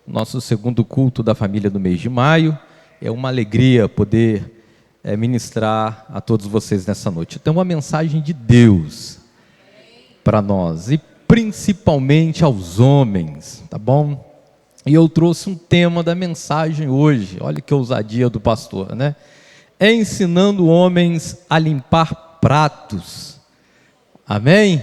Nosso segundo culto da família do mês de maio. É uma alegria poder ministrar a todos vocês nessa noite. Tem uma mensagem de Deus para nós, e principalmente aos homens, tá bom? E eu trouxe um tema da mensagem hoje, olha que ousadia do pastor, né? É ensinando homens a limpar pratos. Amém?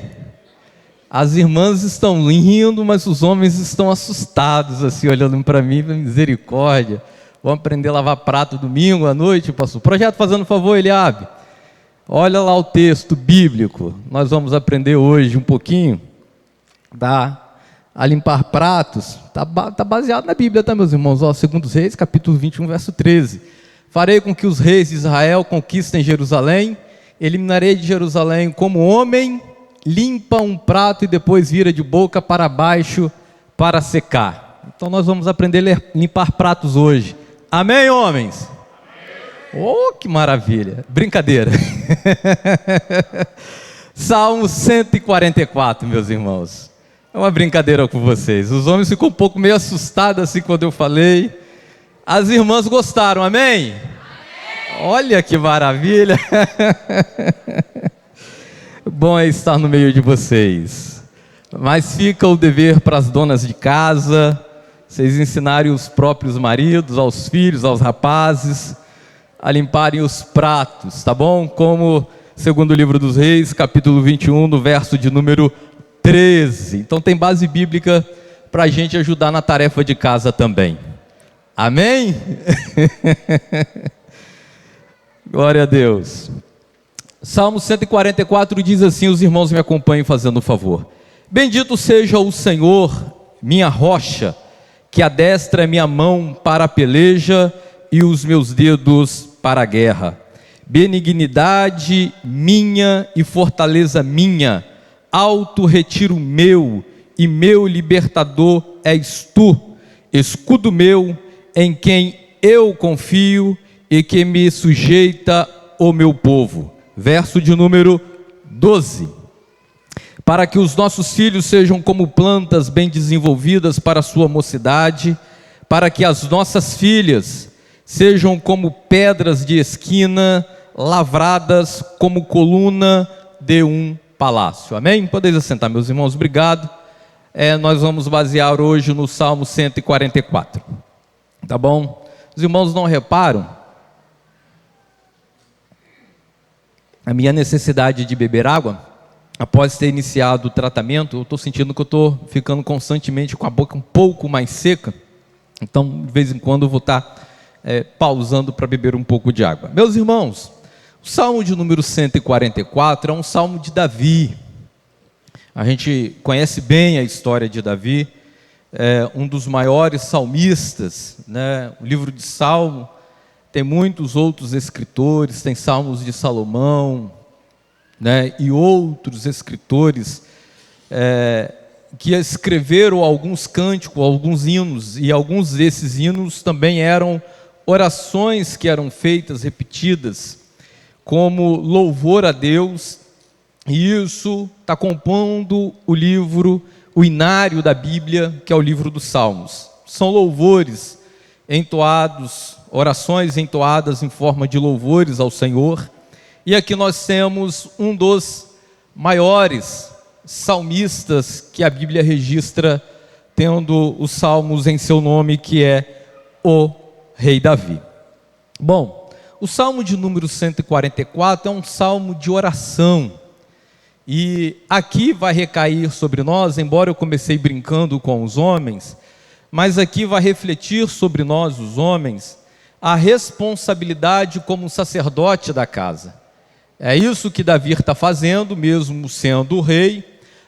As irmãs estão rindo, mas os homens estão assustados, assim, olhando para mim, misericórdia. Vamos aprender a lavar prato domingo à noite, pastor? Projeto Fazendo Favor, Eliabe. Olha lá o texto bíblico. Nós vamos aprender hoje um pouquinho a limpar pratos. Está baseado na Bíblia, tá, meus irmãos? 2 Reis, capítulo 21, verso 13. Farei com que os reis de Israel conquistem Jerusalém, eliminarei de Jerusalém como homem limpa um prato e depois vira de boca para baixo para secar. Então nós vamos aprender a limpar pratos hoje. Amém, homens? Amém. Oh, que maravilha! Brincadeira. Salmo 144, meus irmãos. É uma brincadeira com vocês. Os homens ficam um pouco meio assustados assim quando eu falei. As irmãs gostaram, amém? Amém. Olha que maravilha! Bom é estar no meio de vocês, mas fica o dever para as donas de casa, vocês ensinarem os próprios maridos, aos filhos, aos rapazes, a limparem os pratos, tá bom? Como segundo o livro dos Reis, capítulo 21, no verso de número 13. Então tem base bíblica para a gente ajudar na tarefa de casa também. Amém? Glória a Deus. Salmo 144 diz assim, os irmãos me acompanhem fazendo um favor. Bendito seja o Senhor, minha rocha, que adestra minha mão para a peleja e os meus dedos para a guerra. Benignidade minha e fortaleza minha, alto retiro meu e meu libertador és tu, escudo meu em quem eu confio e que me sujeita o meu povo. Verso de número 12. Para que os nossos filhos sejam como plantas bem desenvolvidas para a sua mocidade, para que as nossas filhas sejam como pedras de esquina, lavradas como coluna de um palácio. Amém? Podeis assentar, meus irmãos, obrigado. Nós vamos basear hoje no Salmo 144. Tá bom? Os irmãos não reparam a minha necessidade de beber água? Após ter iniciado o tratamento, eu estou sentindo que eu estou ficando constantemente com a boca um pouco mais seca. Então, de vez em quando, eu vou estar pausando para beber um pouco de água. Meus irmãos, o Salmo de número 144 é um salmo de Davi. A gente conhece bem a história de Davi, um dos maiores salmistas, né? O livro de Salmo tem muitos outros escritores, tem Salmos de Salomão, né, e outros escritores que escreveram alguns cânticos, alguns hinos, e alguns desses hinos também eram orações que eram feitas, repetidas, como louvor a Deus, e isso está compondo o livro, o inário da Bíblia, que é o livro dos Salmos. São louvores entoados, orações entoadas em forma de louvores ao Senhor. E aqui nós temos um dos maiores salmistas que a Bíblia registra, tendo os salmos em seu nome, que é o rei Davi. Bom, o salmo de número 144 é um salmo de oração, e aqui vai recair sobre nós, embora eu comecei brincando com os homens, mas aqui vai refletir sobre nós, os homens, a responsabilidade como sacerdote da casa. É isso que Davi está fazendo, mesmo sendo o rei,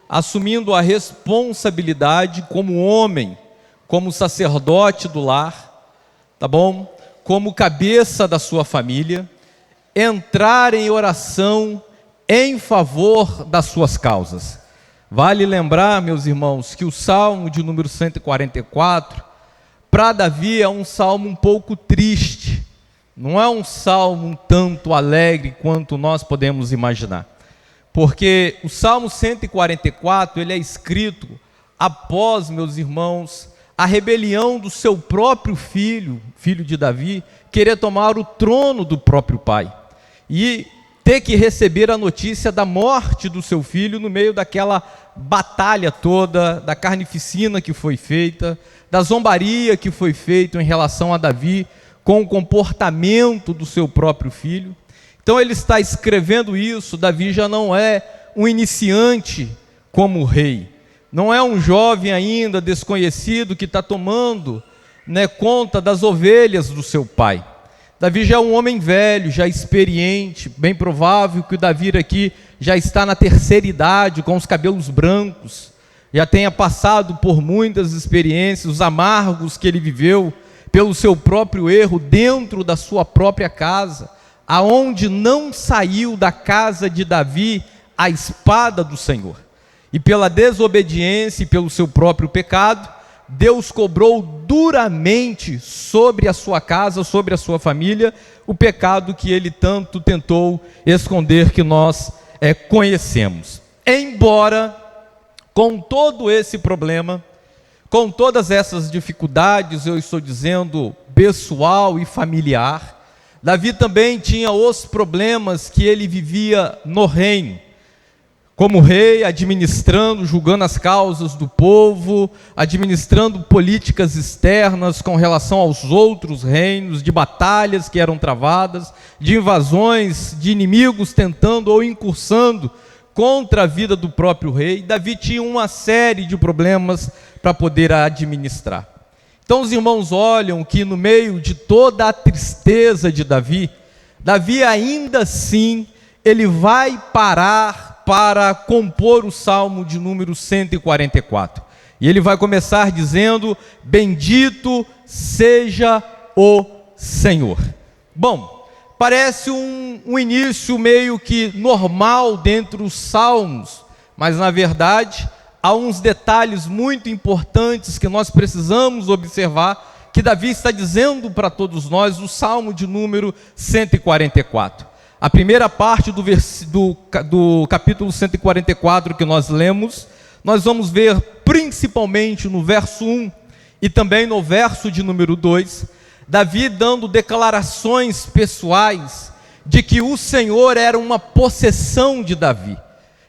assumindo a responsabilidade como homem, como sacerdote do lar, tá bom? Como cabeça da sua família, entrar em oração em favor das suas causas. Vale lembrar, meus irmãos, que o Salmo de número 144, para Davi é um salmo um pouco triste, não é um salmo um tanto alegre quanto nós podemos imaginar, porque o Salmo 144, ele é escrito após, meus irmãos, a rebelião do seu próprio filho, filho de Davi, querer tomar o trono do próprio pai. E ter que receber a notícia da morte do seu filho no meio daquela batalha toda, da carnificina que foi feita, da zombaria que foi feita em relação a Davi, com o comportamento do seu próprio filho. Então ele está escrevendo isso. Davi já não é um iniciante como rei, não é um jovem ainda desconhecido que está tomando conta das ovelhas do seu pai. Davi já é um homem velho, já experiente, bem provável que o Davi aqui já está na terceira idade, com os cabelos brancos, já tenha passado por muitas experiências, os amargos que ele viveu, pelo seu próprio erro dentro da sua própria casa, aonde não saiu da casa de Davi a espada do Senhor. E pela desobediência e pelo seu próprio pecado, Deus cobrou duramente sobre a sua casa, sobre a sua família, o pecado que ele tanto tentou esconder, que nós conhecemos. Embora, com todo esse problema, com todas essas dificuldades, eu estou dizendo pessoal e familiar, Davi também tinha os problemas que ele vivia no reino, como rei, administrando, julgando as causas do povo, administrando políticas externas com relação aos outros reinos, de batalhas que eram travadas, de invasões, de inimigos tentando ou incursando contra a vida do próprio rei. Davi tinha uma série de problemas para poder administrar. Então os irmãos olham que no meio de toda a tristeza de Davi, Davi ainda assim, ele vai parar para compor o Salmo de número 144. E ele vai começar dizendo: bendito seja o Senhor. Bom, parece um início meio que normal dentro dos salmos, mas na verdade há uns detalhes muito importantes que nós precisamos observar, que Davi está dizendo para todos nós no Salmo de número 144. A primeira parte do capítulo 144 que nós lemos, nós vamos ver principalmente no verso 1 e também no verso de número 2, Davi dando declarações pessoais de que o Senhor era uma possessão de Davi,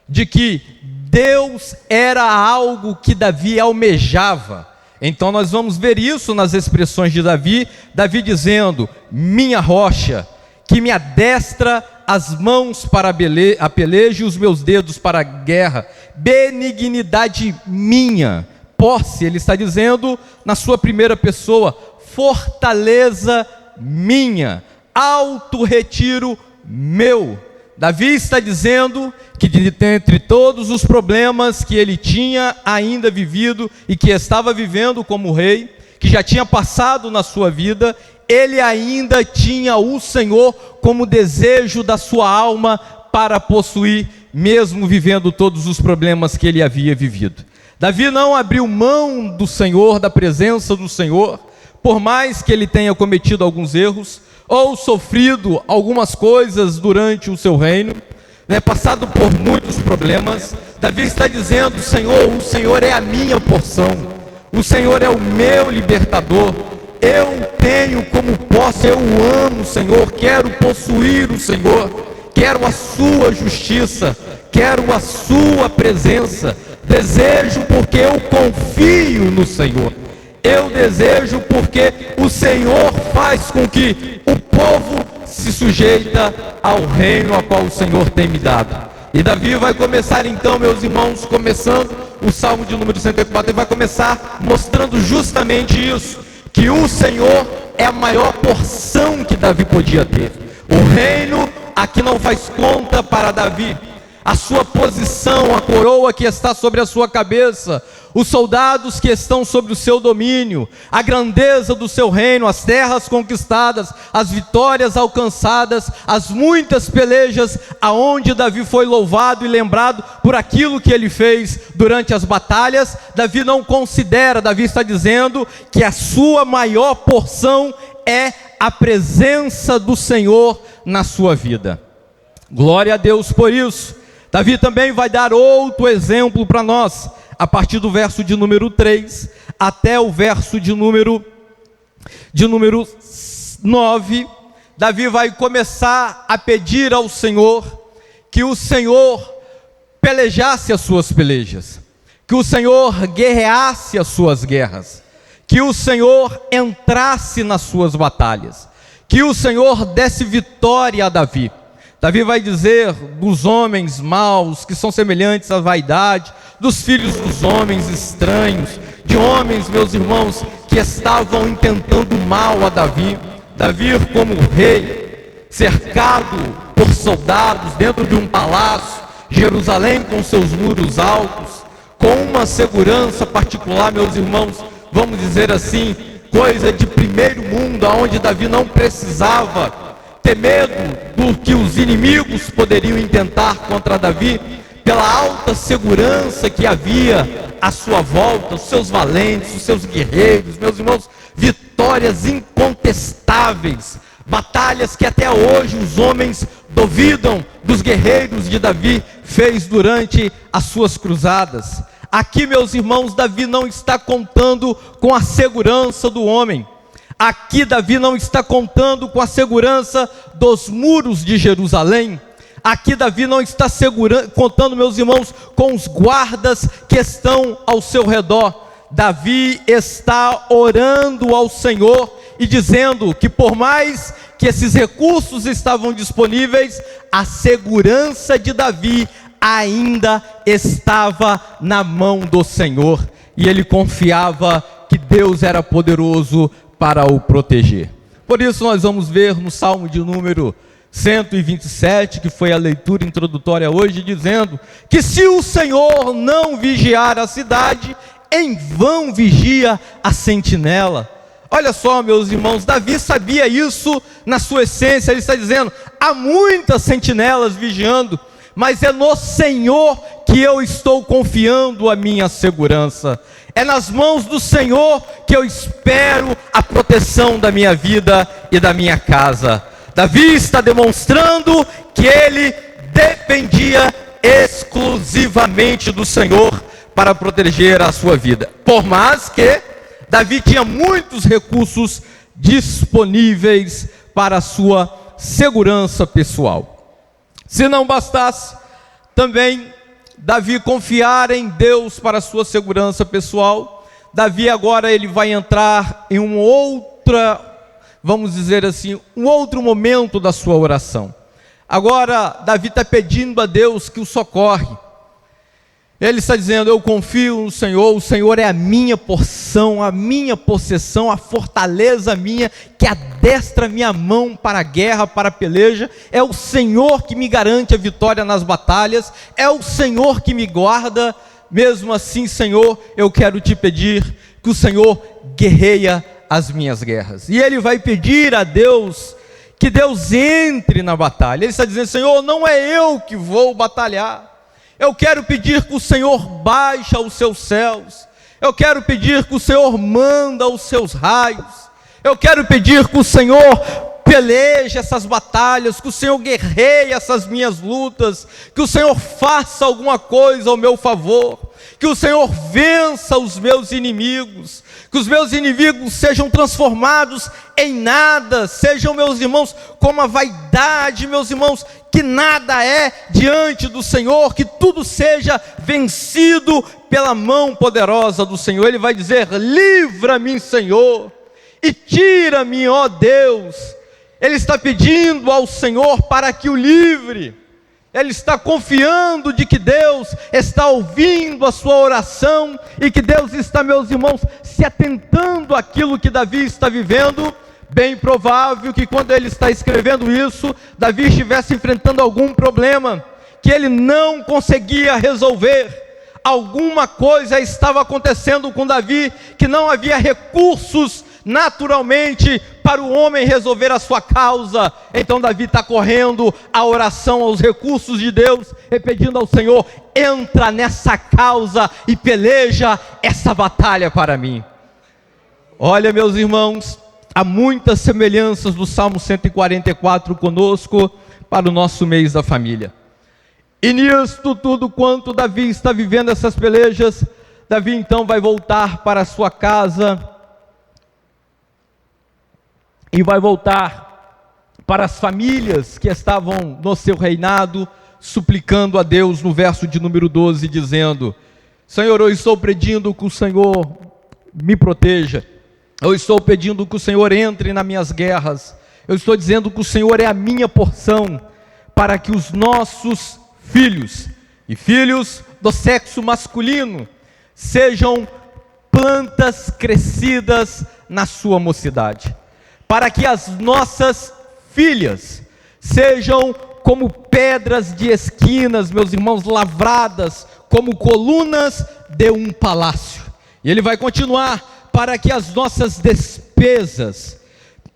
de que Deus era algo que Davi almejava. Então nós vamos ver isso nas expressões de Davi, Davi dizendo: minha rocha, que me adestra as mãos para a peleja e os meus dedos para a guerra, benignidade minha, posse, ele está dizendo na sua primeira pessoa, fortaleza minha, alto retiro meu. Davi está dizendo que dentre todos os problemas que ele tinha ainda vivido e que estava vivendo como rei, que já tinha passado na sua vida, ele ainda tinha o Senhor como desejo da sua alma para possuir, mesmo vivendo todos os problemas que ele havia vivido. Davi não abriu mão do Senhor, da presença do Senhor, por mais que ele tenha cometido alguns erros, ou sofrido algumas coisas durante o seu reino, passado por muitos problemas. Davi está dizendo: o Senhor é a minha porção, o Senhor é o meu libertador, eu tenho como posse, eu amo o Senhor, quero possuir o Senhor, quero a sua justiça, quero a sua presença, desejo porque eu confio no Senhor, eu desejo porque o Senhor faz com que o povo se sujeita ao reino a qual o Senhor tem me dado. E Davi vai começar então, meus irmãos, começando o Salmo de número 104, ele vai começar mostrando justamente isso, que o Senhor é a maior porção que Davi podia ter. O reino aqui não faz conta para Davi, a sua posição, a coroa que está sobre a sua cabeça, os soldados que estão sobre o seu domínio, a grandeza do seu reino, as terras conquistadas, as vitórias alcançadas, as muitas pelejas aonde Davi foi louvado e lembrado por aquilo que ele fez durante as batalhas. Davi não considera, Davi está dizendo que a sua maior porção é a presença do Senhor na sua vida. Glória a Deus por isso. Davi também vai dar outro exemplo para nós, a partir do verso de número 3, até o verso de número 9, Davi vai começar a pedir ao Senhor que o Senhor pelejasse as suas pelejas, que o Senhor guerreasse as suas guerras, que o Senhor entrasse nas suas batalhas, que o Senhor desse vitória a Davi. Davi vai dizer dos homens maus, que são semelhantes à vaidade, dos filhos dos homens estranhos, de homens, meus irmãos, que estavam intentando mal a Davi. Davi, como rei, cercado por soldados dentro de um palácio, Jerusalém com seus muros altos, com uma segurança particular, meus irmãos, vamos dizer assim, coisa de primeiro mundo, onde Davi não precisava ter medo do que os inimigos poderiam intentar contra Davi, pela alta segurança que havia à sua volta, os seus valentes, os seus guerreiros, meus irmãos, vitórias incontestáveis, batalhas que até hoje os homens duvidam dos guerreiros de Davi fez durante as suas cruzadas. Aqui, meus irmãos, Davi não está contando com a segurança do homem. Aqui Davi não está contando com a segurança dos muros de Jerusalém. Aqui Davi não está contando, meus irmãos, com os guardas que estão ao seu redor. Davi está orando ao Senhor e dizendo que por mais que esses recursos estavam disponíveis, a segurança de Davi ainda estava na mão do Senhor, e ele confiava que Deus era poderoso para o proteger. Por isso nós vamos ver no Salmo de número 127, que foi a leitura introdutória hoje, dizendo que se o Senhor não vigiar a cidade, em vão vigia a sentinela. Olha só, meus irmãos, Davi sabia isso na sua essência. Ele está dizendo, há muitas sentinelas vigiando, mas é no Senhor que eu estou confiando a minha segurança. É nas mãos do Senhor que eu espero a proteção da minha vida e da minha casa. Davi está demonstrando que ele dependia exclusivamente do Senhor para proteger a sua vida. Por mais que Davi tinha muitos recursos disponíveis para a sua segurança pessoal. Se não bastasse, também Davi confiar em Deus para a sua segurança pessoal, Davi agora ele vai entrar em uma outra, vamos dizer assim, um outro momento da sua oração. Agora Davi está pedindo a Deus que o socorre. Ele está dizendo, eu confio no Senhor, o Senhor é a minha porção, a minha possessão, a fortaleza minha, que adestra minha mão para a guerra, para a peleja. É o Senhor que me garante a vitória nas batalhas, é o Senhor que me guarda. Mesmo assim, Senhor, eu quero te pedir que o Senhor guerreia as minhas guerras. E ele vai pedir a Deus que Deus entre na batalha. Ele está dizendo, Senhor, não é eu que vou batalhar. Eu quero pedir que o Senhor baixa os seus céus. Eu quero pedir que o Senhor manda os seus raios. Eu quero pedir que o Senhor peleje essas batalhas, que o Senhor guerreie essas minhas lutas, que o Senhor faça alguma coisa ao meu favor, que o Senhor vença os meus inimigos, que os meus inimigos sejam transformados em nada, sejam, meus irmãos, como a vaidade, meus irmãos, que nada é diante do Senhor, que tudo seja vencido pela mão poderosa do Senhor. Ele vai dizer, livra-me, Senhor, e tira-me, ó Deus. Ele está pedindo ao Senhor para que o livre. Ele está confiando de que Deus está ouvindo a sua oração e que Deus está, meus irmãos, se atentando àquilo que Davi está vivendo. Bem provável que quando ele está escrevendo isso, Davi estivesse enfrentando algum problema que ele não conseguia resolver. Alguma coisa estava acontecendo com Davi, que não havia recursos naturalmente para o homem resolver a sua causa. Então Davi está correndo a oração aos recursos de Deus e pedindo ao Senhor, entra nessa causa e peleja essa batalha para mim. Olha, meus irmãos, há muitas semelhanças do Salmo 144 conosco para o nosso mês da família. E nisto tudo quanto Davi está vivendo essas pelejas, Davi então vai voltar para a sua casa e vai voltar para as famílias que estavam no seu reinado, suplicando a Deus no verso de número 12, dizendo: Senhor, eu estou pedindo que o Senhor me proteja, eu estou pedindo que o Senhor entre nas minhas guerras, eu estou dizendo que o Senhor é a minha porção, para que os nossos filhos e filhos do sexo masculino sejam plantas crescidas na sua mocidade, para que as nossas filhas sejam como pedras de esquinas, meus irmãos, lavradas como colunas de um palácio. E ele vai continuar: para que as nossas despesas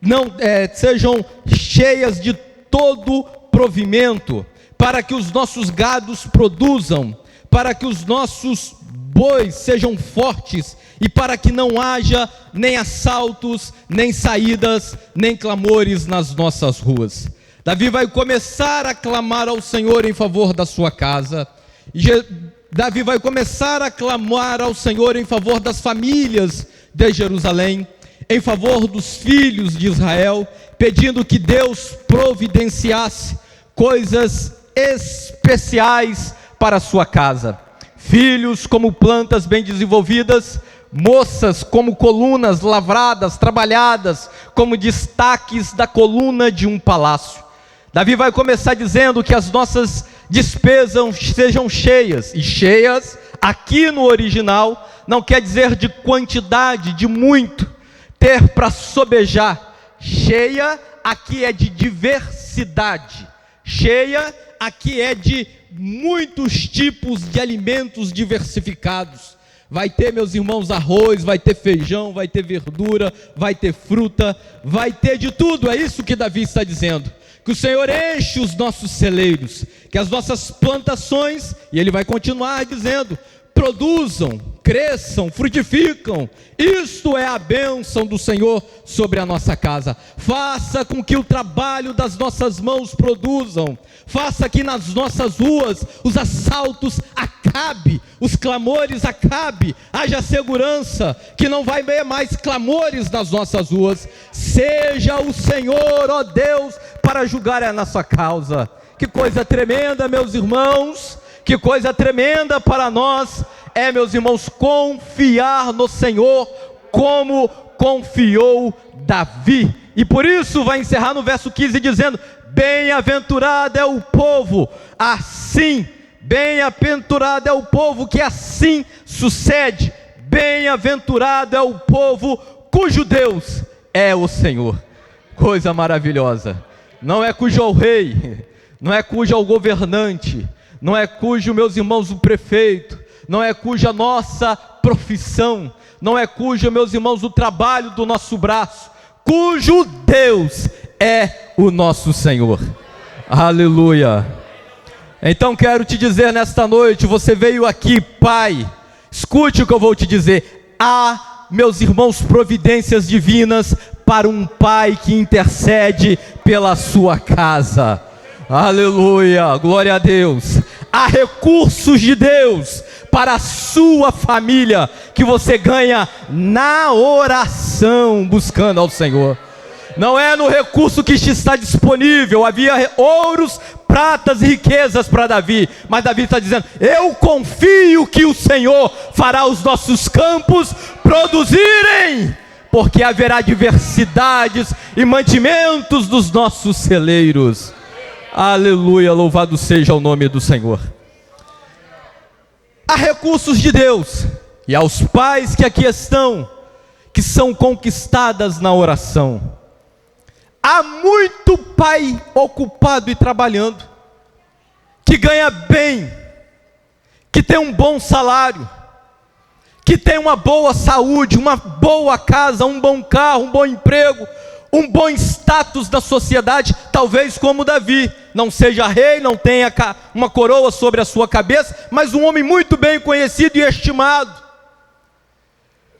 não sejam cheias de todo provimento, para que os nossos gados produzam, para que os nossos bois sejam fortes, e para que não haja nem assaltos, nem saídas, nem clamores nas nossas ruas. Davi vai começar a clamar ao Senhor em favor da sua casa. Davi vai começar a clamar ao Senhor em favor das famílias de Jerusalém, em favor dos filhos de Israel, pedindo que Deus providenciasse coisas especiais para a sua casa. Filhos como plantas bem desenvolvidas, moças como colunas lavradas, trabalhadas, como destaques da coluna de um palácio. Davi vai começar dizendo que as nossas despesas sejam cheias, e cheias, aqui no original, não quer dizer de quantidade, de muito, ter para sobejar. Cheia, aqui é de diversidade. Cheia, aqui é de muitos tipos de alimentos diversificados. Vai ter, meus irmãos, arroz, vai ter feijão, vai ter verdura, vai ter fruta, vai ter de tudo. É isso que Davi está dizendo. Que o Senhor enche os nossos celeiros, que as nossas plantações, e ele vai continuar dizendo, produzam, cresçam, frutificam. Isto é a bênção do Senhor sobre a nossa casa. Faça com que o trabalho das nossas mãos produzam. Faça que nas nossas ruas os assaltos acabe, os clamores acabe, haja segurança, que não vai haver mais clamores nas nossas ruas. Seja o Senhor, ó Deus, para julgar a nossa causa. Que coisa tremenda, meus irmãos, que coisa tremenda para nós é, meus irmãos, confiar no Senhor como confiou Davi. E por isso vai encerrar no verso 15 dizendo: bem-aventurado é o povo assim, bem-aventurado é o povo que assim sucede, bem-aventurado é o povo cujo Deus é o Senhor. Coisa maravilhosa. Não é cujo é o rei, não é cujo é o governante, não é cujo, meus irmãos, o prefeito, não é cuja nossa profissão, não é cujo, meus irmãos, o trabalho do nosso braço, cujo Deus é o nosso Senhor. Aleluia. Então quero te dizer nesta noite, você veio aqui, pai, escute o que eu vou te dizer. Há, meus irmãos, providências divinas para um pai que intercede pela sua casa. Aleluia, glória a Deus. Há recursos de Deus para a sua família, que você ganha na oração, buscando ao Senhor. Não é no recurso que está disponível. Havia ouros, pratas e riquezas para Davi, mas Davi está dizendo: eu confio que o Senhor fará os nossos campos produzirem, porque haverá diversidades e mantimentos dos nossos celeiros. Aleluia, louvado seja o nome do Senhor. Há recursos de Deus, e aos pais que aqui estão, que são conquistadas na oração. Há muito pai ocupado e trabalhando, que ganha bem, que tem um bom salário, que tem uma boa saúde, uma boa casa, um bom carro, um bom emprego, um bom status da sociedade, talvez como Davi, não seja rei, não tenha uma coroa sobre a sua cabeça, mas um homem muito bem conhecido e estimado.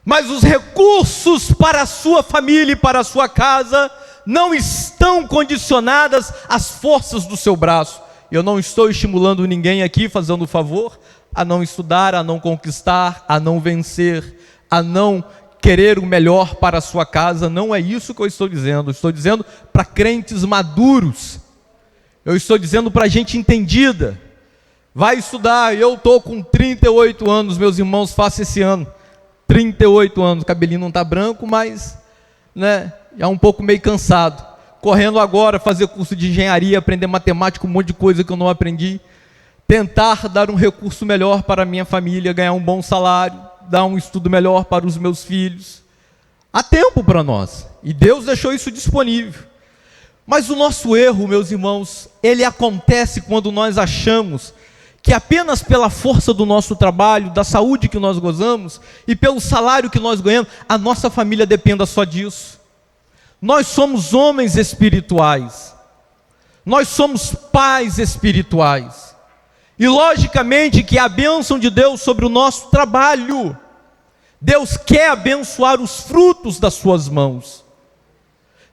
Mas os recursos para a sua família e para a sua casa não estão condicionadas às forças do seu braço. Eu não estou estimulando ninguém aqui, fazendo favor a não estudar, a não conquistar, a não vencer, a não querer o melhor para a sua casa. Não é isso que eu estou dizendo. Eu estou dizendo para crentes maduros. Eu estou dizendo para gente entendida. Vai estudar. Eu estou com 38 anos, meus irmãos, faço esse ano 38 anos. O cabelinho não está branco, mas já um pouco meio cansado. Correndo agora, fazer curso de engenharia, aprender matemática, um monte de coisa que eu não aprendi. Tentar dar um recurso melhor para a minha família, ganhar um bom salário, dar um estudo melhor para os meus filhos. Há tempo para nós, e Deus deixou isso disponível. Mas o nosso erro, meus irmãos, ele acontece quando nós achamos que apenas pela força do nosso trabalho, da saúde que nós gozamos, e pelo salário que nós ganhamos, a nossa família dependa só disso. Nós somos homens espirituais, nós somos pais espirituais, e logicamente que a bênção de Deus sobre o nosso trabalho, Deus quer abençoar os frutos das suas mãos,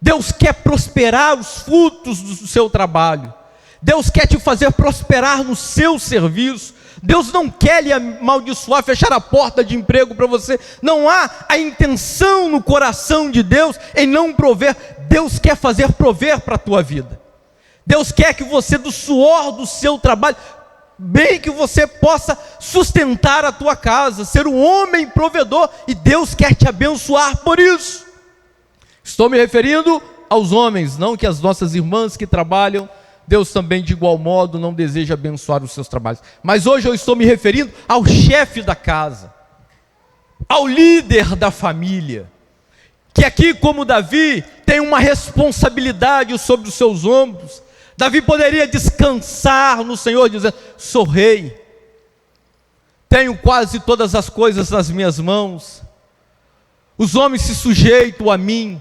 Deus quer prosperar os frutos do seu trabalho, Deus quer te fazer prosperar no seu serviço. Deus não quer lhe amaldiçoar, fechar a porta de emprego para você. Não há a intenção no coração de Deus em não prover. Deus quer fazer prover para a tua vida. Deus quer que você, do suor do seu trabalho, bem que você possa sustentar a tua casa, ser um homem provedor, e Deus quer te abençoar por isso. Estou me referindo aos homens, não que as nossas irmãs que trabalham, Deus também de igual modo não deseja abençoar os seus trabalhos. Mas hoje eu estou me referindo ao chefe da casa, ao líder da família, que aqui, como Davi, tem uma responsabilidade sobre os seus ombros. Davi poderia descansar no Senhor, dizendo: sou rei, tenho quase todas as coisas nas minhas mãos, os homens se sujeitam a mim,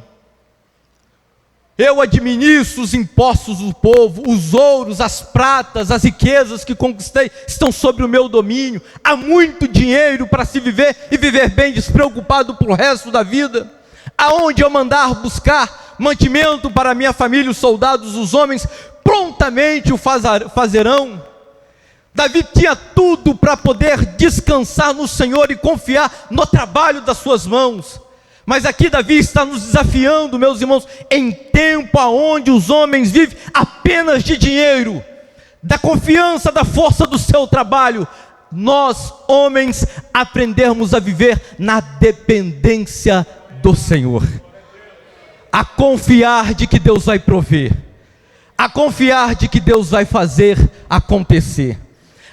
eu administro os impostos do povo, os ouros, as pratas, as riquezas que conquistei estão sobre o meu domínio. Há muito dinheiro para se viver e viver bem, despreocupado pelo resto da vida. Aonde eu mandar buscar mantimento para minha família, os soldados, os homens, prontamente o fazerão. Davi tinha tudo para poder descansar no Senhor e confiar no trabalho das suas mãos. Mas aqui Davi está nos desafiando, meus irmãos, em tempo aonde os homens vivem apenas de dinheiro, da confiança, da força do seu trabalho, nós, homens, aprendermos a viver na dependência do Senhor, a confiar de que Deus vai prover, a confiar de que Deus vai fazer acontecer,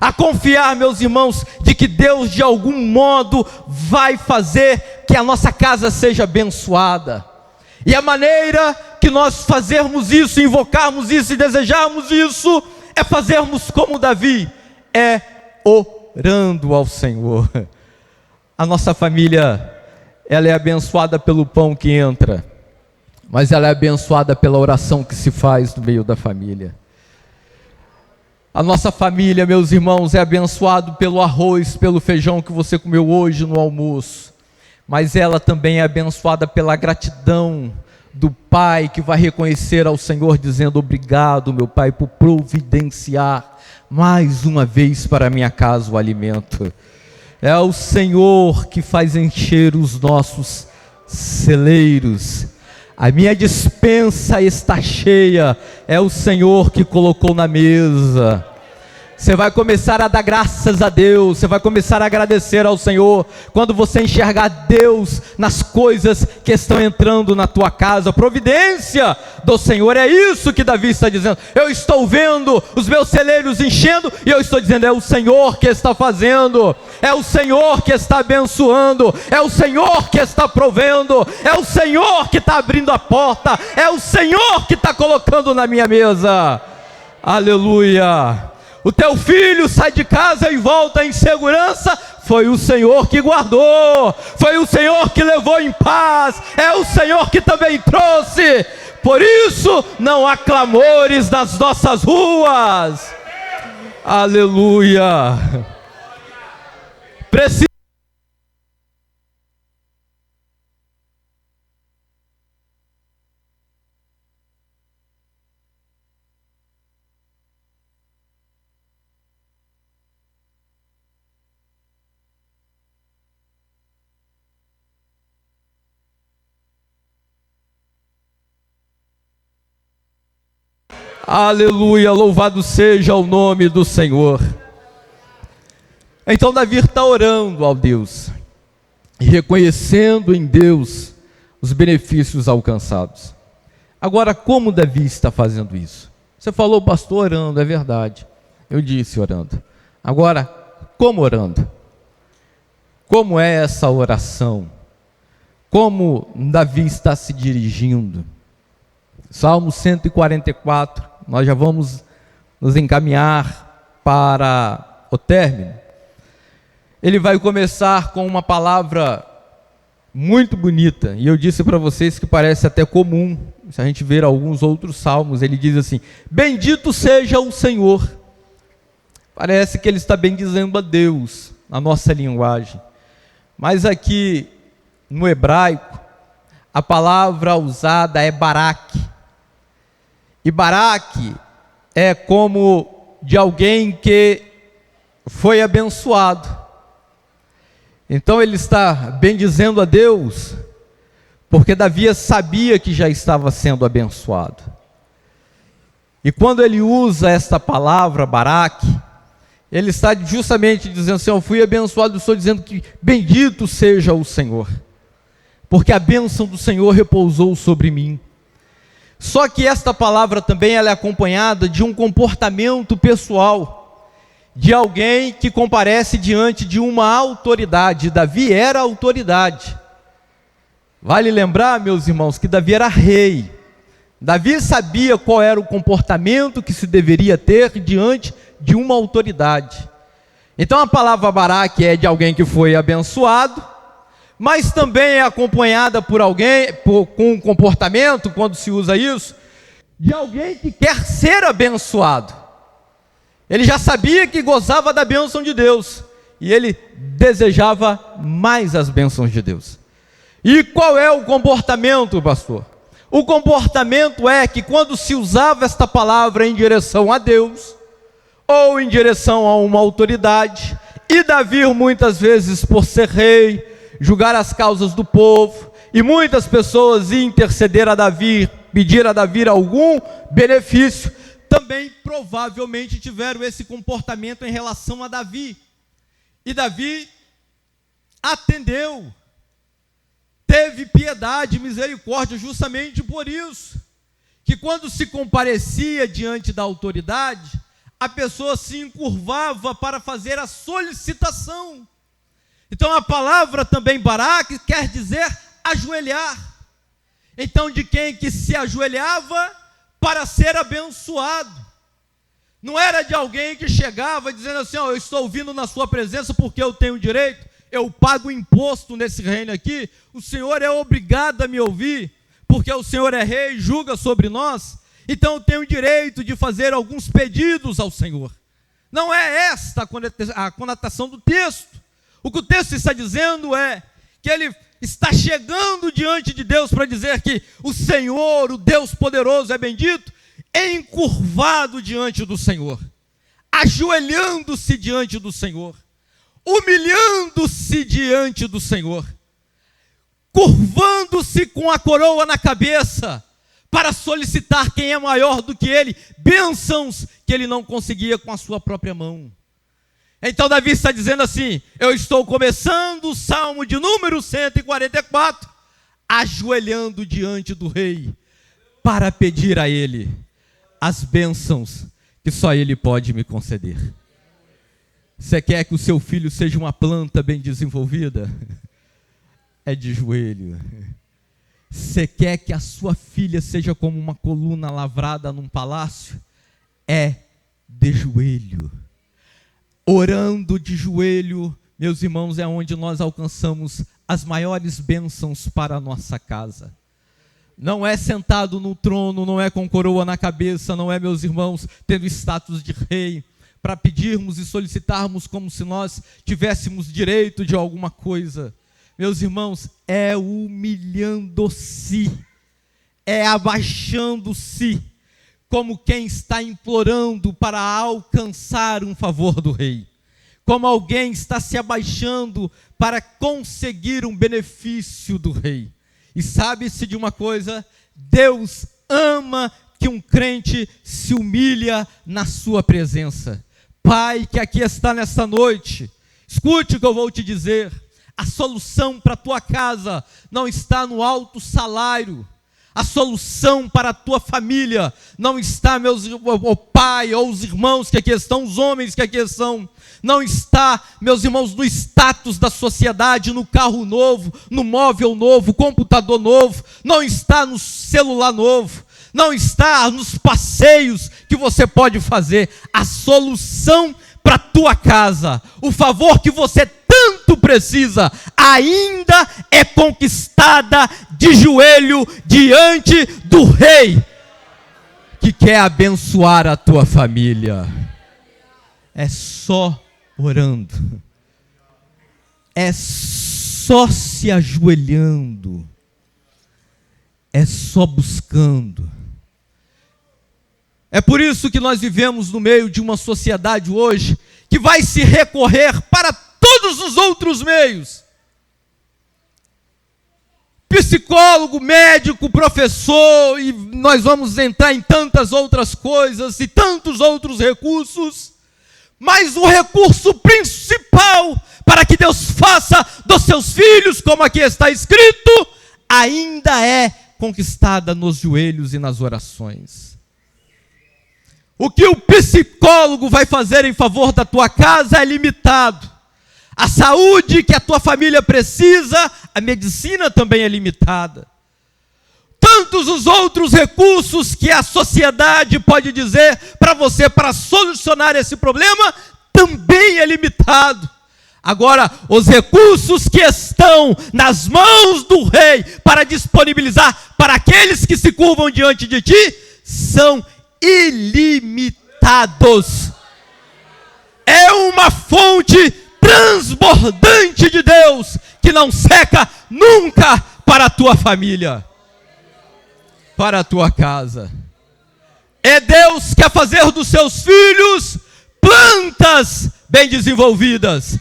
a confiar, meus irmãos, de que Deus de algum modo vai fazer que a nossa casa seja abençoada. E a maneira que nós fazermos isso, invocarmos isso e desejarmos isso, é fazermos como Davi, é orando ao Senhor. A nossa família, ela é abençoada pelo pão que entra, mas ela é abençoada pela oração que se faz no meio da família. A nossa família, meus irmãos, é abençoado pelo arroz, pelo feijão que você comeu hoje no almoço, mas ela também é abençoada pela gratidão do pai que vai reconhecer ao Senhor dizendo: obrigado, meu pai, por providenciar mais uma vez para a minha casa o alimento. É o Senhor que faz encher os nossos celeiros. A minha despensa está cheia, é o Senhor que colocou na mesa. Você vai começar a dar graças a Deus, você vai começar a agradecer ao Senhor, quando você enxergar Deus nas coisas que estão entrando na tua casa, providência do Senhor. É isso que Davi está dizendo: eu estou vendo os meus celeiros enchendo, e eu estou dizendo: é o Senhor que está fazendo, é o Senhor que está abençoando, é o Senhor que está provendo, é o Senhor que está abrindo a porta, é o Senhor que está colocando na minha mesa. Aleluia! O teu filho sai de casa e volta em segurança, foi o Senhor que guardou, foi o Senhor que levou em paz, é o Senhor que também trouxe. Por isso não há clamores nas nossas ruas. Aleluia. Aleluia, louvado seja o nome do Senhor. Então Davi está orando ao Deus, e reconhecendo em Deus os benefícios alcançados. Agora, como Davi está fazendo isso? Você falou, pastor, orando, é verdade. Eu disse orando. Agora, como orando? Como é essa oração? Como Davi está se dirigindo? Salmo 144, nós já vamos nos encaminhar para o término. Ele vai começar com uma palavra muito bonita, e eu disse para vocês que parece até comum, se a gente ver alguns outros salmos, ele diz assim: bendito seja o Senhor. Parece que ele está bendizendo a Deus, na nossa linguagem, mas aqui no hebraico, a palavra usada é Barak, e Barak é como de alguém que foi abençoado. Então ele está bendizendo a Deus, porque Davi sabia que já estava sendo abençoado. E quando ele usa esta palavra, Barak, ele está justamente dizendo assim: eu fui abençoado, estou dizendo que bendito seja o Senhor, porque a bênção do Senhor repousou sobre mim. Só que esta palavra também ela é acompanhada de um comportamento pessoal, de alguém que comparece diante de uma autoridade. Davi era autoridade. Vale lembrar, meus irmãos, que Davi era rei. Davi sabia qual era o comportamento que se deveria ter diante de uma autoridade. Então a palavra Barak é de alguém que foi abençoado, mas também é acompanhada por alguém, com um comportamento, quando se usa isso, de alguém que quer ser abençoado. Ele já sabia que gozava da bênção de Deus, e ele desejava mais as bênçãos de Deus. E qual é o comportamento, pastor? O comportamento é que quando se usava esta palavra em direção a Deus, ou em direção a uma autoridade, e Davi muitas vezes por ser rei, julgar as causas do povo, e muitas pessoas iam interceder a Davi, pedir a Davi algum benefício, também provavelmente tiveram esse comportamento em relação a Davi. E Davi atendeu, teve piedade e misericórdia justamente por isso, que quando se comparecia diante da autoridade, a pessoa se encurvava para fazer a solicitação. Então a palavra também Barak quer dizer ajoelhar. Então de quem que se ajoelhava para ser abençoado. Não era de alguém que chegava dizendo assim: eu estou vindo na sua presença porque eu tenho direito, eu pago imposto nesse reino aqui, o Senhor é obrigado a me ouvir, porque o Senhor é rei e julga sobre nós, então eu tenho direito de fazer alguns pedidos ao Senhor. Não é esta a conotação do texto. O que o texto está dizendo é que ele está chegando diante de Deus para dizer que o Senhor, o Deus poderoso é bendito, encurvado diante do Senhor, ajoelhando-se diante do Senhor, humilhando-se diante do Senhor, curvando-se com a coroa na cabeça, para solicitar quem é maior do que ele, bênçãos que ele não conseguia com a sua própria mão. Então Davi está dizendo assim: eu estou começando o Salmo de número 144, ajoelhando diante do rei, para pedir a ele as bênçãos que só ele pode me conceder. Você quer que o seu filho seja uma planta bem desenvolvida? É de joelho. Você quer que a sua filha seja como uma coluna lavrada num palácio? É de joelho. Orando de joelho, meus irmãos, é onde nós alcançamos as maiores bênçãos para a nossa casa. Não é sentado no trono, não é com coroa na cabeça, não é, meus irmãos, tendo status de rei, para pedirmos e solicitarmos como se nós tivéssemos direito de alguma coisa. Meus irmãos, é humilhando-se, é abaixando-se, como quem está implorando para alcançar um favor do rei, como alguém está se abaixando para conseguir um benefício do rei. E sabe-se de uma coisa: Deus ama que um crente se humilha na sua presença. Pai que aqui está nesta noite, escute o que eu vou te dizer. A solução para a tua casa não está no alto salário. A solução para a tua família não está, o pai ou os irmãos que aqui estão, os homens que aqui estão, não está, meus irmãos, no status da sociedade, no carro novo, no móvel novo, computador novo, não está no celular novo, não está nos passeios que você pode fazer. A solução para a tua casa, o favor que você tanto precisa, ainda é conquistada de joelho diante do Rei, que quer abençoar a tua família. É só orando, é só se ajoelhando, é só buscando. É por isso que nós vivemos no meio de uma sociedade hoje que vai se recorrer para todos os outros meios. Psicólogo, médico, professor, e nós vamos entrar em tantas outras coisas e tantos outros recursos, mas o recurso principal para que Deus faça dos seus filhos, como aqui está escrito, ainda é conquistada nos joelhos e nas orações. O que o psicólogo vai fazer em favor da tua casa é limitado. A saúde que a tua família precisa, a medicina também é limitada. Tantos os outros recursos que a sociedade pode dizer para você para solucionar esse problema, também é limitado. Agora, os recursos que estão nas mãos do Rei para disponibilizar para aqueles que se curvam diante de ti, são ilimitados. É uma fonte transbordante de Deus, que não seca nunca para a tua família, para a tua casa. É Deus que quer fazer dos seus filhos plantas bem desenvolvidas.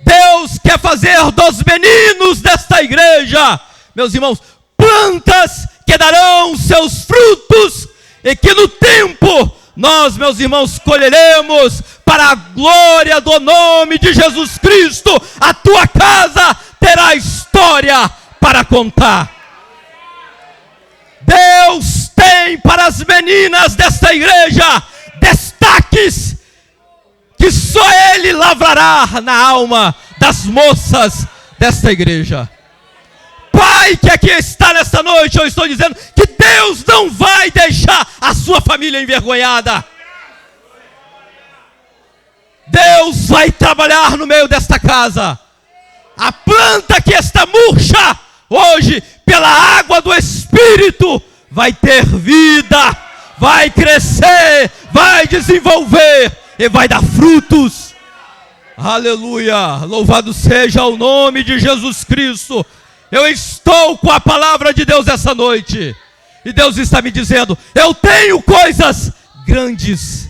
Deus quer fazer dos meninos desta igreja, meus irmãos, plantas que darão seus frutos e que no tempo nós, meus irmãos, colheremos para a glória do nome de Jesus Cristo. A tua casa terá história para contar. Deus tem para as meninas desta igreja destaques que só Ele lavrará na alma das moças desta igreja. Pai que aqui está nesta noite, eu estou dizendo que Deus não vai deixar a sua família envergonhada. Deus vai trabalhar no meio desta casa. A planta que está murcha, hoje, pela água do Espírito, vai ter vida, vai crescer, vai desenvolver e vai dar frutos. Aleluia, louvado seja o nome de Jesus Cristo. Eu estou com a palavra de Deus essa noite, e Deus está me dizendo, eu tenho coisas grandes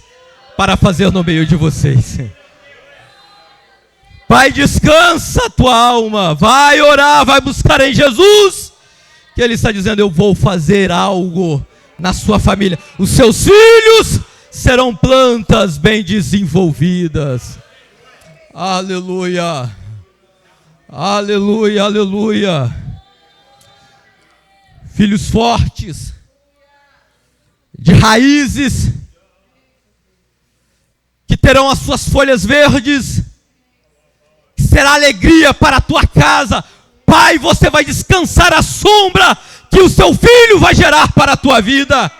para fazer no meio de vocês. Pai, descansa a tua alma, vai orar, vai buscar em Jesus, que Ele está dizendo, eu vou fazer algo na sua família. Os seus filhos serão plantas bem desenvolvidas. Aleluia, aleluia, aleluia. Filhos fortes, de raízes, que terão as suas folhas verdes, que será alegria para a tua casa. Pai, você vai descansar a sombra que o seu filho vai gerar para a tua vida.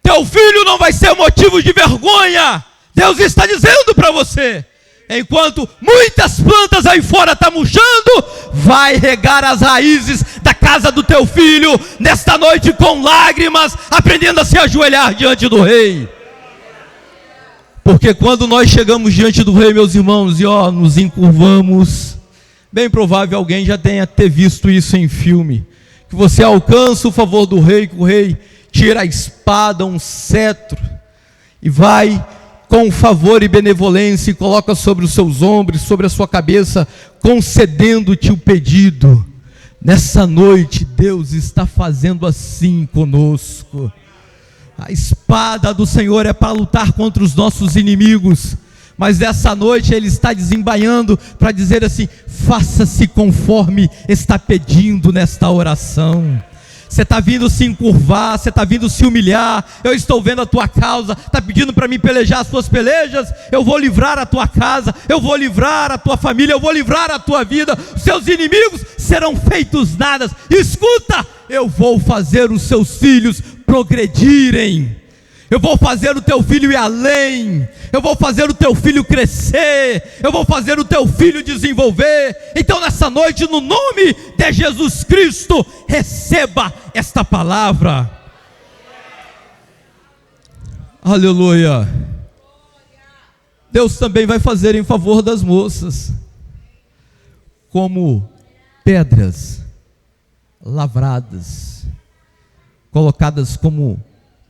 Teu filho não vai ser motivo de vergonha. Deus está dizendo para você, enquanto muitas plantas aí fora estão murchando, vai regar as raízes da casa do teu filho, nesta noite com lágrimas, aprendendo a se ajoelhar diante do Rei. Porque quando nós chegamos diante do Rei, meus irmãos, e nos encurvamos, bem provável alguém já tenha visto isso em filme, que você alcança o favor do Rei, que o Rei tira a espada, um cetro, e vai com favor e benevolência, e coloca sobre os seus ombros, sobre a sua cabeça, concedendo-te o pedido. Nessa noite, Deus está fazendo assim conosco. A espada do Senhor é para lutar contra os nossos inimigos, mas nessa noite Ele está desembaiando para dizer assim: faça-se conforme está pedindo nesta oração. Você está vindo se encurvar, você está vindo se humilhar, eu estou vendo a tua causa, está pedindo para mim pelejar as tuas pelejas, eu vou livrar a tua casa, eu vou livrar a tua família, eu vou livrar a tua vida, os seus inimigos serão feitos nada. Escuta, eu vou fazer os seus filhos progredirem, eu vou fazer o teu filho ir além, eu vou fazer o teu filho crescer, eu vou fazer o teu filho desenvolver. Então nessa noite, no nome de Jesus Cristo, receba esta palavra. Aleluia. Deus também vai fazer em favor das moças, como pedras lavradas, colocadas como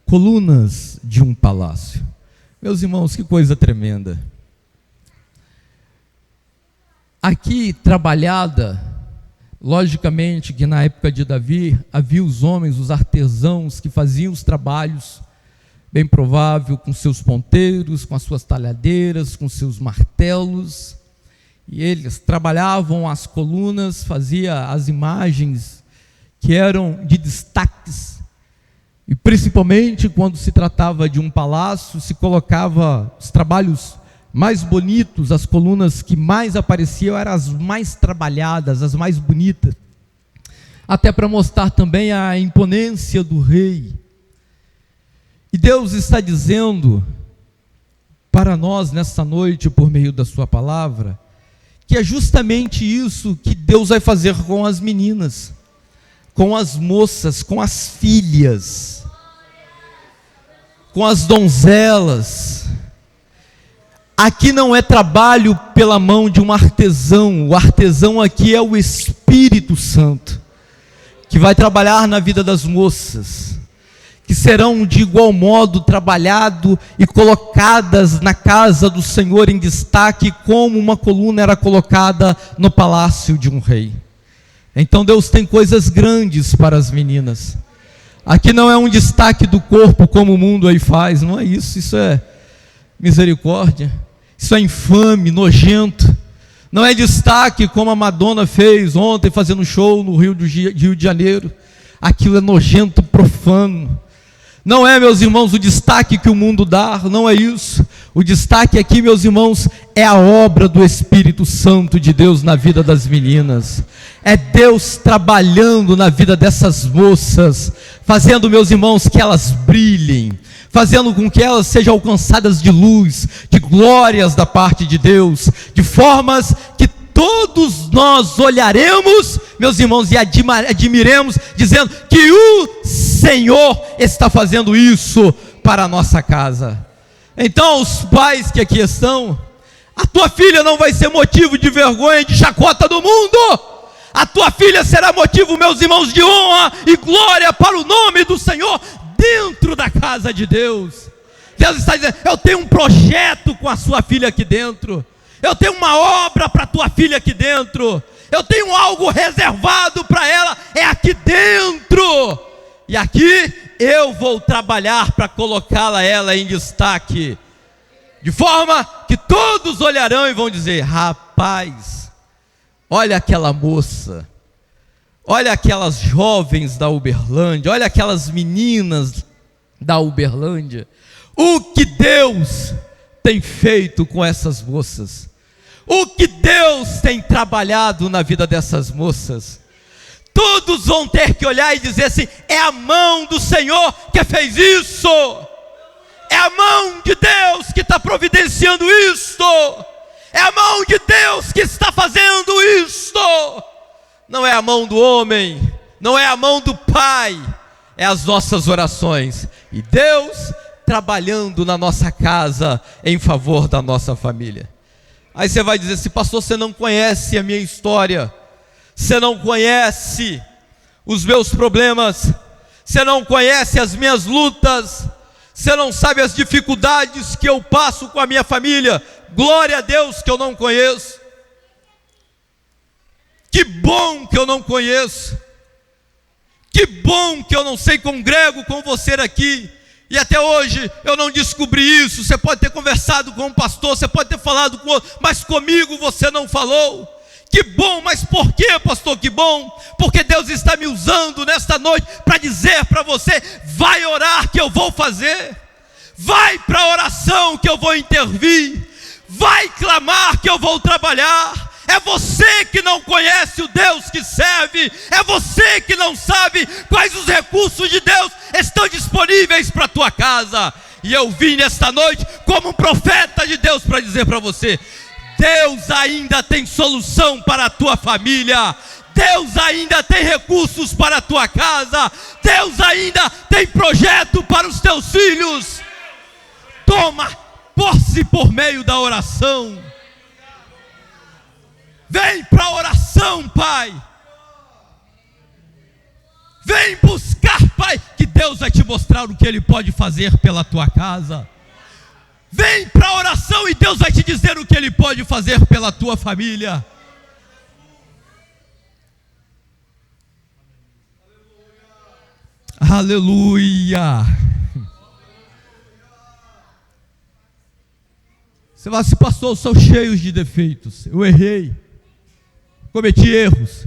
colunas de um palácio. Meus irmãos, que coisa tremenda. Aqui trabalhada, logicamente que na época de Davi, havia os homens, os artesãos que faziam os trabalhos, bem provável, com seus ponteiros, com as suas talhadeiras, com seus martelos, e eles trabalhavam as colunas, faziam as imagens que eram de destaques. E principalmente quando se tratava de um palácio, se colocava os trabalhos mais bonitos, as colunas que mais apareciam eram as mais trabalhadas, as mais bonitas, até para mostrar também a imponência do rei. E Deus está dizendo para nós nessa noite, por meio da sua palavra, que é justamente isso que Deus vai fazer com as meninas, com as moças, com as filhas, com as donzelas. Aqui não é trabalho pela mão de um artesão, o artesão aqui é o Espírito Santo, que vai trabalhar na vida das moças, que serão de igual modo trabalhado e colocadas na casa do Senhor em destaque, como uma coluna era colocada no palácio de um rei. Então Deus tem coisas grandes para as meninas. Aqui não é um destaque do corpo como o mundo aí faz, não é isso, isso é misericórdia, isso é infame, nojento. Não é destaque como a Madonna fez ontem fazendo show no Rio de Janeiro. Aquilo é nojento, profano. Não é, meus irmãos, o destaque que o mundo dá, não é isso. O destaque aqui, meus irmãos, é a obra do Espírito Santo de Deus na vida das meninas. É Deus trabalhando na vida dessas moças, fazendo, meus irmãos, que elas brilhem, fazendo com que elas sejam alcançadas de luz, de glórias da parte de Deus, de formas que todos nós olharemos, meus irmãos, e admiremos, dizendo que o Senhor está fazendo isso para a nossa casa. Então, os pais que aqui estão, a tua filha não vai ser motivo de vergonha, de chacota do mundo. A tua filha será motivo, meus irmãos, de honra e glória para o nome do Senhor dentro da casa de Deus. Deus está dizendo: eu tenho um projeto com a sua filha aqui dentro, eu tenho uma obra para a tua filha aqui dentro, eu tenho algo reservado para ela, é aqui dentro, e aqui eu vou trabalhar para colocá-la ela em destaque, de forma que todos olharão e vão dizer: rapaz, olha aquela moça, olha aquelas jovens da Uberlândia, olha aquelas meninas da Uberlândia, o que Deus tem feito com essas moças, o que Deus tem trabalhado na vida dessas moças. Todos vão ter que olhar e dizer assim: é a mão do Senhor que fez isso, é a mão de Deus que está providenciando isto, é a mão de Deus que está fazendo isto. Não é a mão do homem, não é a mão do Pai, é as nossas orações, e Deus trabalhando na nossa casa em favor da nossa família. Aí você vai dizer assim: pastor, você não conhece a minha história, você não conhece os meus problemas, você não conhece as minhas lutas, você não sabe as dificuldades que eu passo com a minha família. Glória a Deus que eu não conheço. Que bom que eu não conheço. bom que eu não sei congrego com você aqui, e até hoje eu não descobri isso. Você pode ter conversado com um pastor, você pode ter falado com outro, mas comigo você não falou. Que bom, mas por que, pastor, que bom? Porque Deus está me usando nesta noite para dizer para você: vai orar que eu vou fazer, vai para a oração que eu vou intervir, vai clamar que eu vou trabalhar. É você que não conhece o Deus que serve, é você que não sabe quais os recursos de Deus estão disponíveis para a tua casa. E eu vim nesta noite como um profeta de Deus para dizer para você: Deus ainda tem solução para a tua família, Deus ainda tem recursos para a tua casa, Deus ainda tem projeto para os teus filhos. Toma posse por meio da oração. Vem para a oração, Pai. Vem buscar, Pai, que Deus vai te mostrar o que Ele pode fazer pela tua casa. Vem para a oração e Deus vai te dizer o que Ele pode fazer pela tua família. Aleluia. Você vai se pastor, são cheios de defeitos. Eu errei, cometi erros.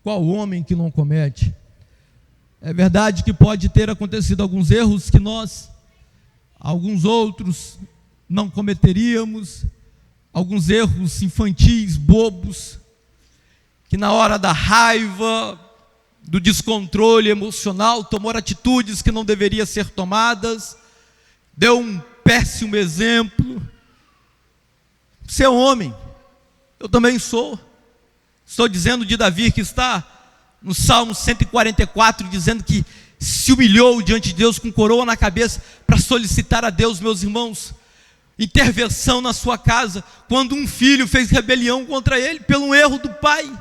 Qual homem que não comete? É verdade que pode ter acontecido alguns erros que nós, alguns outros, não cometeríamos, alguns erros infantis, bobos, que na hora da raiva, do descontrole emocional, tomou atitudes que não deveriam ser tomadas, deu um péssimo exemplo. Você é homem, eu também sou. Estou dizendo de Davi, que está no Salmo 144, dizendo que se humilhou diante de Deus com coroa na cabeça, para solicitar a Deus, meus irmãos, intervenção na sua casa, quando um filho fez rebelião contra ele, pelo erro do pai,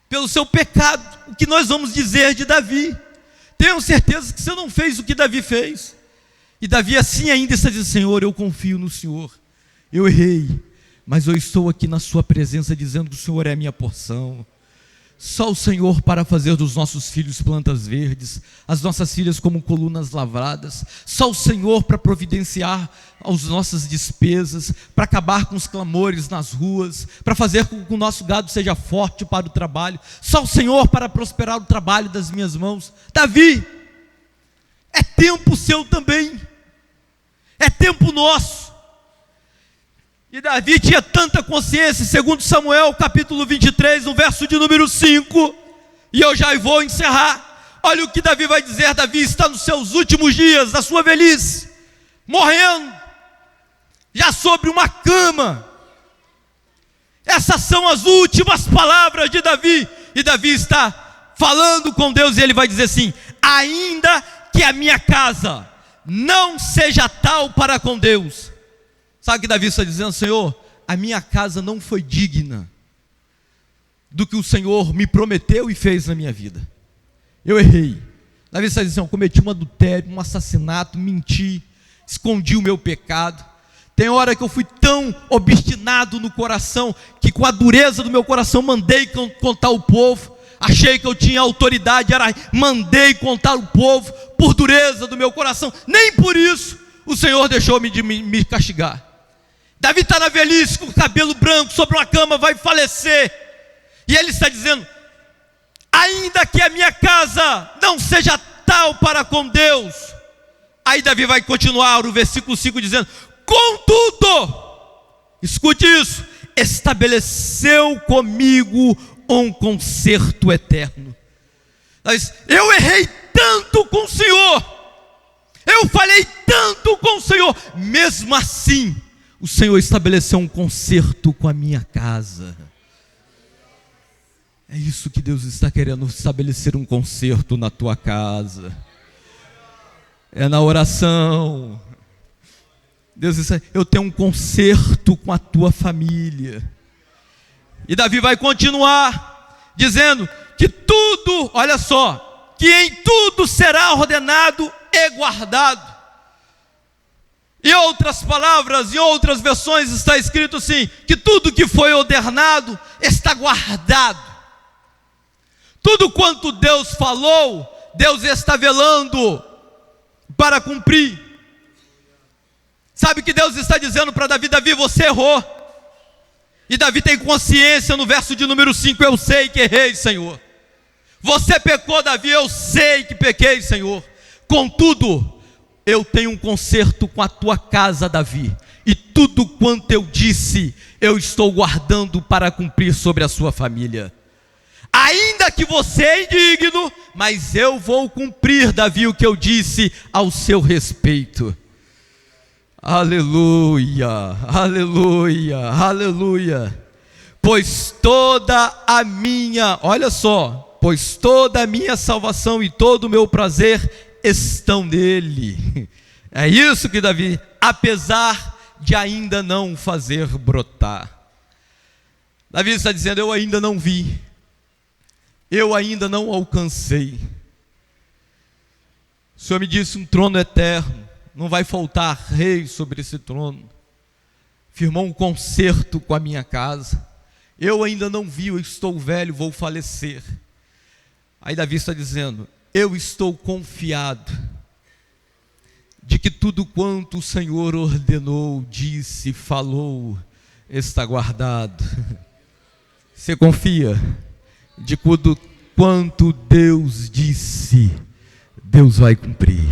pelo seu pecado. O que nós vamos dizer de Davi? Tenho certeza que você não fez o que Davi fez. E Davi assim ainda está dizendo: Senhor, eu confio no Senhor, eu errei, mas eu estou aqui na sua presença dizendo que o Senhor é a minha porção. Só o Senhor para fazer dos nossos filhos plantas verdes, as nossas filhas como colunas lavradas. Só o Senhor para providenciar as nossas despesas, para acabar com os clamores nas ruas, para fazer com que o nosso gado seja forte para o trabalho. Só o Senhor para prosperar o trabalho das minhas mãos. Davi, é tempo seu também, é tempo nosso. E Davi tinha tanta consciência, segundo Samuel capítulo 23, no verso de número 5, e eu já vou encerrar. Olha o que Davi vai dizer. Davi está nos seus últimos dias, da sua velhice, morrendo, já sobre uma cama. Essas são as últimas palavras de Davi, e Davi está falando com Deus, e ele vai dizer assim: ainda que a minha casa não seja tal para com Deus. Sabe o que Davi está dizendo? Senhor, a minha casa não foi digna do que o Senhor me prometeu e fez na minha vida. Eu errei. Davi está dizendo: eu cometi um adultério, um assassinato, menti, escondi o meu pecado. Tem hora que eu fui tão obstinado no coração, que com a dureza do meu coração mandei contar o povo. Achei que eu tinha autoridade, mandei contar o povo, por dureza do meu coração. Nem por isso o Senhor deixou de me castigar. Davi está na velhice, com o cabelo branco, sobre uma cama, vai falecer. E ele está dizendo: ainda que a minha casa não seja tal para com Deus. Aí Davi vai continuar o versículo 5 dizendo: contudo, escute isso, estabeleceu comigo um concerto eterno. Eu errei tanto com o Senhor, eu falei tanto com o Senhor, mesmo assim o Senhor estabeleceu um concerto com a minha casa. É isso que Deus está querendo, estabelecer um concerto na tua casa. É na oração. Deus diz: eu tenho um concerto com a tua família. E Davi vai continuar dizendo que tudo, olha só, que em tudo será ordenado e guardado. Em outras palavras, em outras versões está escrito assim, que tudo que foi ordenado está guardado. Tudo quanto Deus falou, Deus está velando para cumprir. Sabe o que Deus está dizendo para Davi? Davi, você errou. E Davi tem consciência no verso de número 5, eu sei que errei, Senhor. Você pecou, Davi, eu sei que pequei, Senhor. Contudo, eu tenho um concerto com a tua casa, Davi. E tudo quanto eu disse, eu estou guardando para cumprir sobre a sua família. Ainda que você é indigno, mas eu vou cumprir, Davi, o que eu disse ao seu respeito. Aleluia, aleluia, aleluia. Pois toda a minha, olha só, pois toda a minha salvação e todo o meu prazer estão nele. É isso que Davi, apesar de ainda não fazer brotar. Davi está dizendo, eu ainda não vi, eu ainda não alcancei. O Senhor me disse um trono eterno, não vai faltar rei sobre esse trono. Firmou um concerto com a minha casa. Eu ainda não vi, eu estou velho, vou falecer. Aí Davi está dizendo, eu estou confiado de que tudo quanto o Senhor ordenou, disse, falou, está guardado. Você confia de tudo quanto Deus disse, Deus vai cumprir.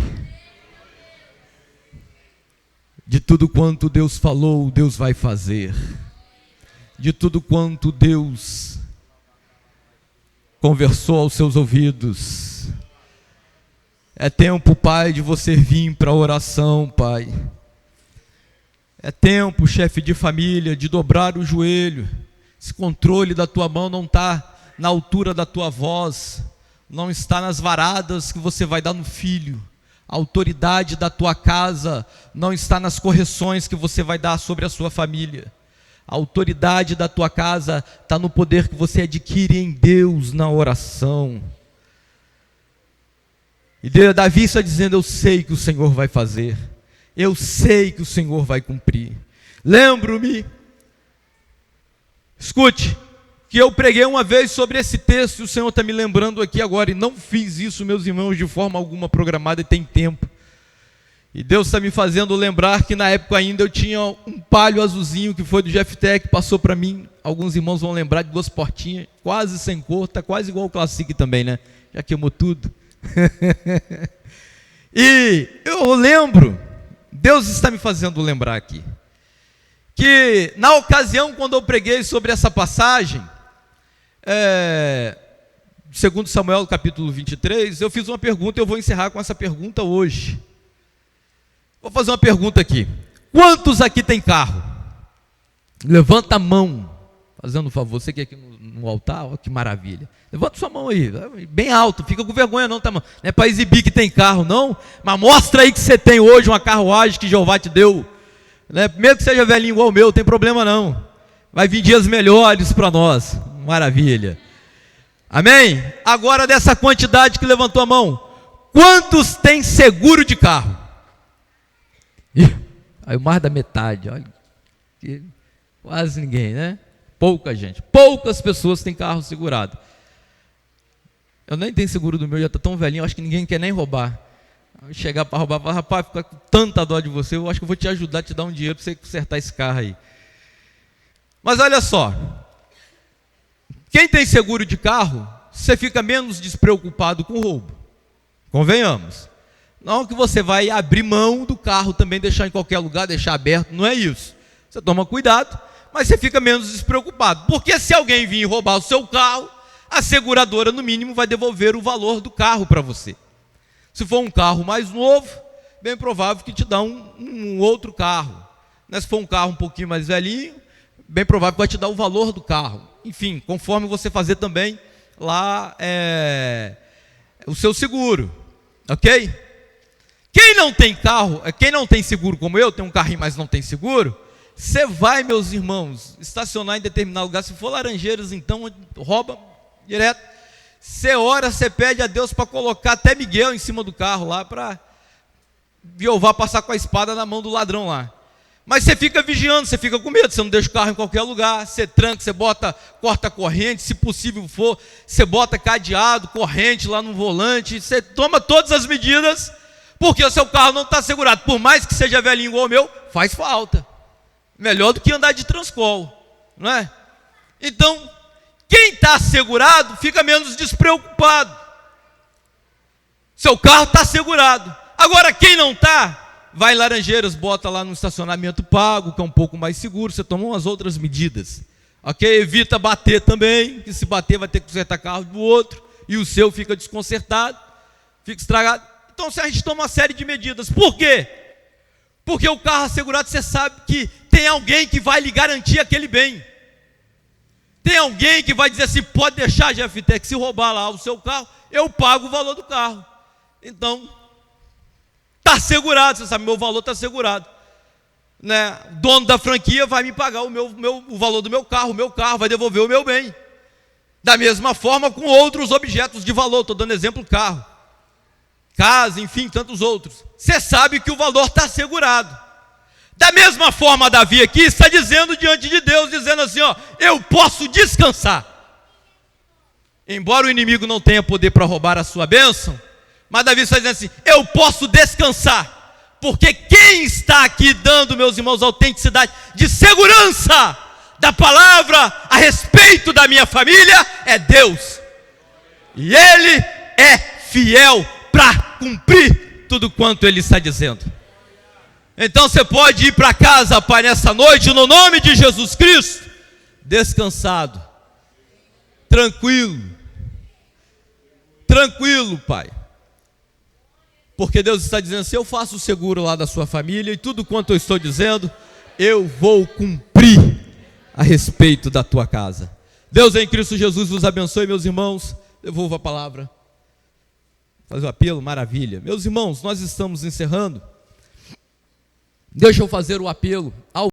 De tudo quanto Deus falou, Deus vai fazer. De tudo quanto Deus conversou aos seus ouvidos. É tempo, Pai, de você vir para a oração, Pai. É tempo, chefe de família, de dobrar o joelho. Esse controle da tua mão não está na altura da tua voz, não está nas varadas que você vai dar no filho. A autoridade da tua casa não está nas correções que você vai dar sobre a sua família. A autoridade da tua casa está no poder que você adquire em Deus na oração. E Davi está dizendo, eu sei que o Senhor vai fazer. Eu sei que o Senhor vai cumprir. Lembro-me, escute, que eu preguei uma vez sobre esse texto, e o Senhor está me lembrando aqui agora, e não fiz isso, meus irmãos, de forma alguma programada, e tem tempo. E Deus está me fazendo lembrar que na época ainda eu tinha um Palio azulzinho, que foi do GFTEC, passou para mim, alguns irmãos vão lembrar, de 2 portinhas, quase sem cor, está quase igual o Classic também, né? Já queimou tudo. E eu lembro, Deus está me fazendo lembrar aqui, que na ocasião quando eu preguei sobre essa passagem, segundo Samuel capítulo 23, eu fiz uma pergunta, eu vou encerrar com essa pergunta hoje. Vou fazer uma pergunta aqui, quantos aqui tem carro? Levanta a mão, fazendo um favor, você que é aqui no altar, ó, que maravilha, levanta sua mão aí, bem alto, fica com vergonha não, tá, não é para exibir que tem carro não, mas mostra aí que você tem hoje uma carruagem que Jeová te deu, né? Mesmo que seja velhinho igual o meu, não tem problema não, vai vir dias melhores para nós, maravilha, amém? Agora dessa quantidade que levantou a mão, quantos tem seguro de carro? Aí mais da metade, olha, quase ninguém, né? Pouca gente, poucas pessoas têm carro segurado. Eu nem tenho seguro do meu, já está tão velhinho, acho que ninguém quer nem roubar. Chegar para roubar, falar, rapaz, fica com tanta dó de você, eu acho que eu vou te ajudar, te dar um dinheiro para você consertar esse carro aí. Mas olha só, quem tem seguro de carro, você fica menos despreocupado com o roubo. Convenhamos. Não que você vai abrir mão do carro também, deixar em qualquer lugar, deixar aberto, não é isso. Você toma cuidado, mas você fica menos despreocupado. Porque se alguém vir roubar o seu carro, a seguradora no mínimo vai devolver o valor do carro para você. Se for um carro mais novo, bem provável que te dá um outro carro. Né? Se for um carro um pouquinho mais velhinho, bem provável que vai te dar o valor do carro. Enfim, conforme você fazer também lá o seu seguro, ok? Quem não tem carro, quem não tem seguro como eu, tem um carrinho mas não tem seguro, você vai, meus irmãos, estacionar em determinado lugar, se for Laranjeiras então, rouba direto, você ora, você pede a Deus para colocar até Miguel em cima do carro lá, para Jeová passar com a espada na mão do ladrão lá, Mas você fica vigiando, você fica com medo, você não deixa o carro em qualquer lugar, você tranca, você corta a corrente, se possível for, você bota cadeado, corrente lá no volante, você toma todas as medidas, porque o seu carro não está segurado. Por mais que seja velhinho igual o meu, faz falta. Melhor do que andar de Transcol, não é? Então, quem está segurado fica menos despreocupado. Seu carro está segurado. Agora, quem não está, vai em Laranjeiras, bota lá no estacionamento pago, que é um pouco mais seguro, você toma umas outras medidas. Ok? Evita bater também, que se bater vai ter que consertar carro do outro, e o seu fica desconsertado, fica estragado. Então a gente toma uma série de medidas. Por quê? Porque o carro assegurado, você sabe que tem alguém que vai lhe garantir aquele bem. Tem alguém que vai dizer assim, pode deixar, Jefitec, se roubar lá o seu carro, eu pago o valor do carro. Então, está segurado, você sabe, meu valor está segurado. Né? O dono da franquia vai me pagar o valor do meu carro vai devolver o meu bem. Da mesma forma com outros objetos de valor, estou dando exemplo, carro, casa, enfim, tantos outros. Você sabe que o valor está assegurado. Da mesma forma, Davi aqui está dizendo diante de Deus, dizendo assim, ó, eu posso descansar. Embora o inimigo não tenha poder para roubar a sua bênção, mas Davi está dizendo assim, eu posso descansar, porque quem está aqui dando, meus irmãos, autenticidade de segurança da palavra a respeito da minha família é Deus. E Ele é fiel para cumprir tudo quanto Ele está dizendo. Então você pode ir para casa, Pai, nessa noite, no nome de Jesus Cristo, descansado, tranquilo, Pai. Porque Deus está dizendo assim, eu faço o seguro lá da sua família, e tudo quanto eu estou dizendo, eu vou cumprir a respeito da tua casa. Deus em Cristo Jesus vos abençoe, meus irmãos. Devolvo a palavra. Fazer o apelo, maravilha. Meus irmãos, nós estamos encerrando. Deixa eu fazer o apelo ao